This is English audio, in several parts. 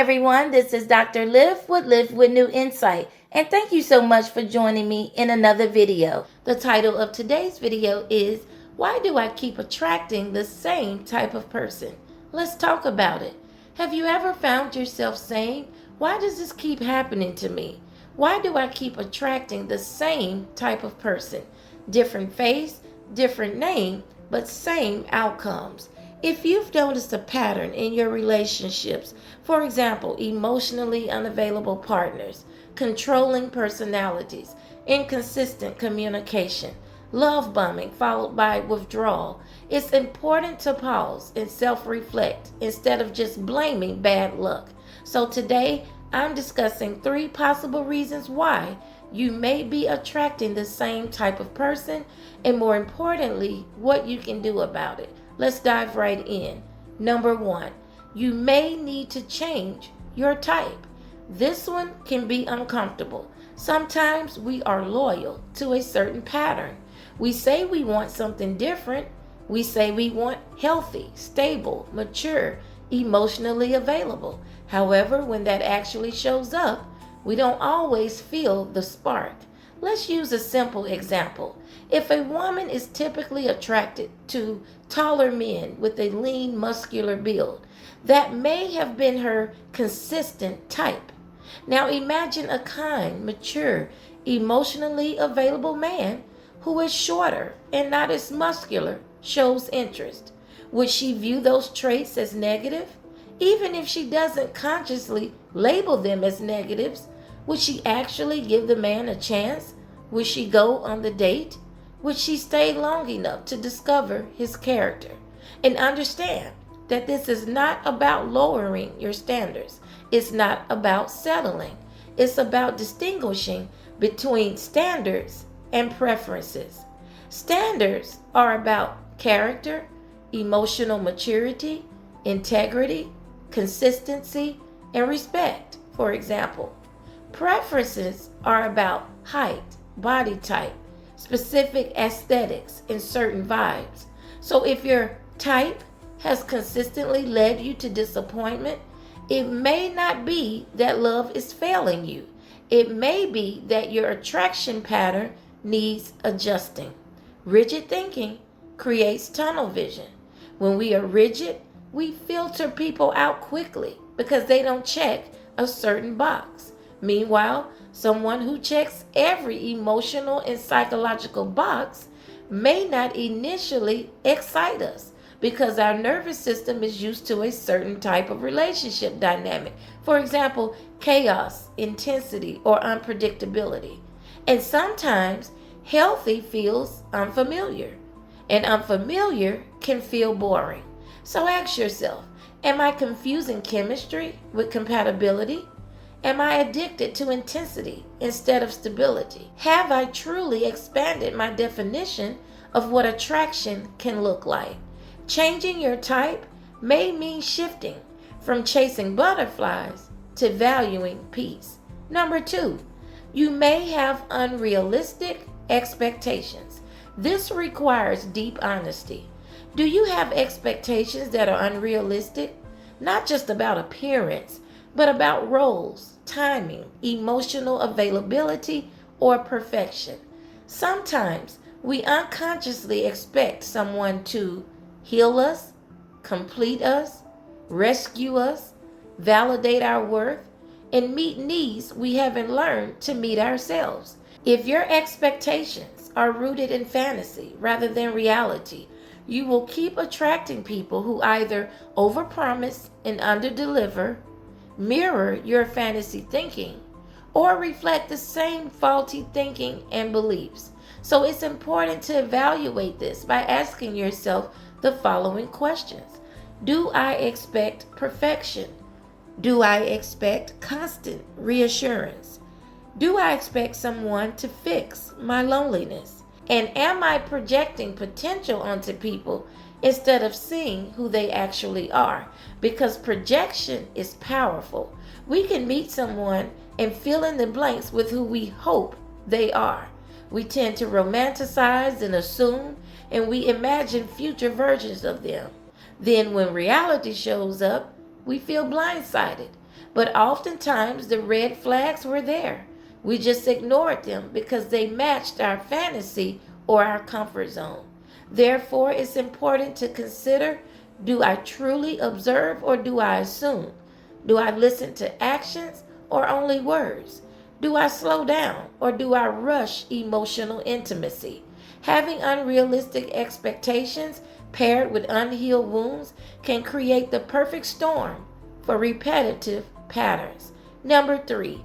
everyone. This is Dr. Liv with New Insight. And thank you so much for joining me in another video. The title of today's video is, Why Do I Keep Attracting the Same Type of Person? Let's talk about it. Have you ever found yourself saying, why does this keep happening to me? Why do I keep attracting the same type of person? Different face, different name, but same outcomes. If you've noticed a pattern in your relationships, for example, emotionally unavailable partners, controlling personalities, inconsistent communication, love bombing followed by withdrawal, it's important to pause and self-reflect instead of just blaming bad luck. So today, I'm discussing 3 possible reasons why you may be attracting the same type of person, and more importantly, what you can do about it. Let's dive right in. Number 1, you may need to change your type. This one can be uncomfortable. Sometimes we are loyal to a certain pattern. We say we want something different. We say we want healthy, stable, mature, emotionally available. However, when that actually shows up, we don't always feel the spark. Let's use a simple example. If a woman is typically attracted to taller men with a lean, muscular build, that may have been her consistent type. Now imagine a kind, mature, emotionally available man who is shorter and not as muscular shows interest. Would she view those traits as negative? Even if she doesn't consciously label them as negatives, would she actually give the man a chance? Would she go on the date? Would she stay long enough to discover his character? And understand that this is not about lowering your standards. It's not about settling. It's about distinguishing between standards and preferences. Standards are about character, emotional maturity, integrity, consistency, and respect, for example. Preferences are about height, body type, specific aesthetics, and certain vibes. So if your type has consistently led you to disappointment, it may not be that love is failing you. It may be that your attraction pattern needs adjusting. Rigid thinking creates tunnel vision. When we are rigid, we filter people out quickly because they don't check a certain box. Meanwhile, someone who checks every emotional and psychological box may not initially excite us because our nervous system is used to a certain type of relationship dynamic. For example, chaos, intensity, or unpredictability. And sometimes healthy feels unfamiliar, and unfamiliar can feel boring. So ask yourself, am I confusing chemistry with compatibility? Am I addicted to intensity instead of stability? Have I truly expanded my definition of what attraction can look like? Changing your type may mean shifting from chasing butterflies to valuing peace. Number 2, you may have unrealistic expectations. This requires deep honesty. Do you have expectations that are unrealistic? Not just about appearance, but about roles, timing, emotional availability, or perfection. Sometimes we unconsciously expect someone to heal us, complete us, rescue us, validate our worth, and meet needs we haven't learned to meet ourselves. If your expectations are rooted in fantasy rather than reality, you will keep attracting people who either overpromise and underdeliver, mirror your fantasy thinking, or reflect the same faulty thinking and beliefs. So it's important to evaluate this by asking yourself the following questions. Do I expect perfection? Do I expect constant reassurance? Do I expect someone to fix my loneliness? And am I projecting potential onto people instead of seeing who they actually are? Because projection is powerful. We can meet someone and fill in the blanks with who we hope they are. We tend to romanticize and assume, and we imagine future versions of them. Then when reality shows up, we feel blindsided But oftentimes the red flags were there. We just ignored them because they matched our fantasy or our comfort zone. Therefore, it's important to consider, do I truly observe or do I assume? Do I listen to actions or only words? Do I slow down or do I rush emotional intimacy? Having unrealistic expectations paired with unhealed wounds can create the perfect storm for repetitive patterns. Number 3,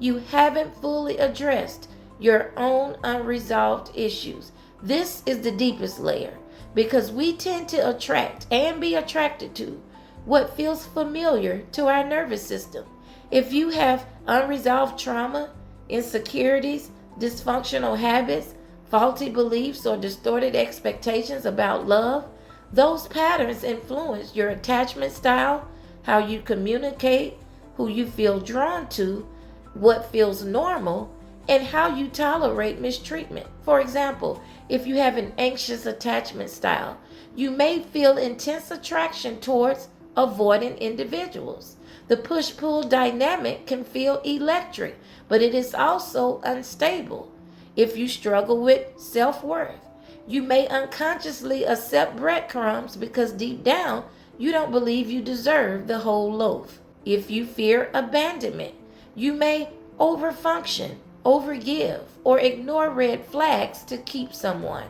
you haven't fully addressed your own unresolved issues. This is the deepest layer because we tend to attract and be attracted to what feels familiar to our nervous system. If you have unresolved trauma, insecurities, dysfunctional habits, faulty beliefs, or distorted expectations about love, those patterns influence your attachment style, how you communicate, who you feel drawn to, what feels normal, and how you tolerate mistreatment. For example, if you have an anxious attachment style, you may feel intense attraction towards avoidant individuals. The push-pull dynamic can feel electric, but it is also unstable. If you struggle with self-worth, you may unconsciously accept breadcrumbs because deep down, you don't believe you deserve the whole loaf. If you fear abandonment, you may overfunction, overgive, or ignore red flags to keep someone.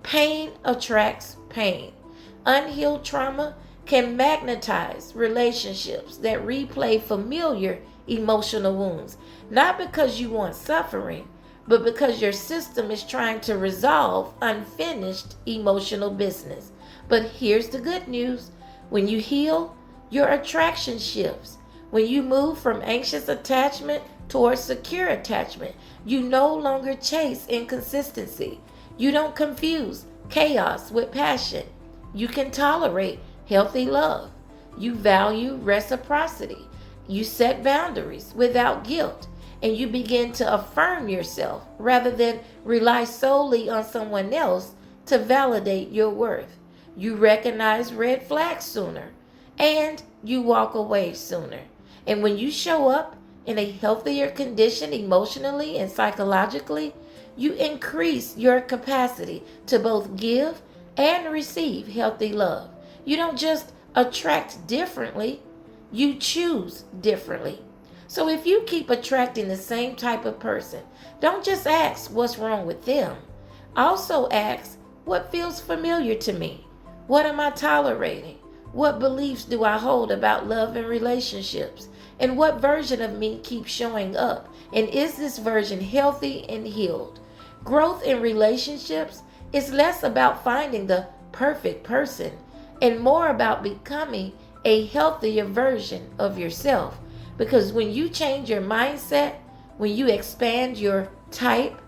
Pain attracts pain. Unhealed trauma can magnetize relationships that replay familiar emotional wounds, not because you want suffering, but because your system is trying to resolve unfinished emotional business. But here's the good news. When you heal, your attraction shifts. When you move from anxious attachment towards secure attachment, you no longer chase inconsistency. You don't confuse chaos with passion. You can tolerate healthy love. You value reciprocity. You set boundaries without guilt. And you begin to affirm yourself rather than rely solely on someone else to validate your worth. You recognize red flags sooner and you walk away sooner. And when you show up in a healthier condition emotionally and psychologically, you increase your capacity to both give and receive healthy love. You don't just attract differently, you choose differently. So if you keep attracting the same type of person, don't just ask what's wrong with them. Also ask, what feels familiar to me? What am I tolerating? What beliefs do I hold about love and relationships? And what version of me keeps showing up? And is this version healthy and healed? Growth in relationships is less about finding the perfect person and more about becoming a healthier version of yourself. Because when you change your mindset, when you expand your type,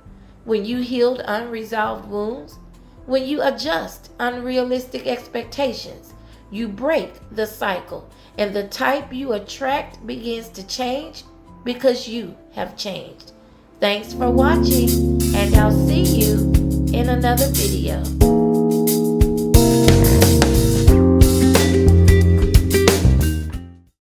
when you healed unresolved wounds, when you adjust unrealistic expectations, you break the cycle and the type you attract begins to change because you have changed. Thanks for watching, and I'll see you in another video.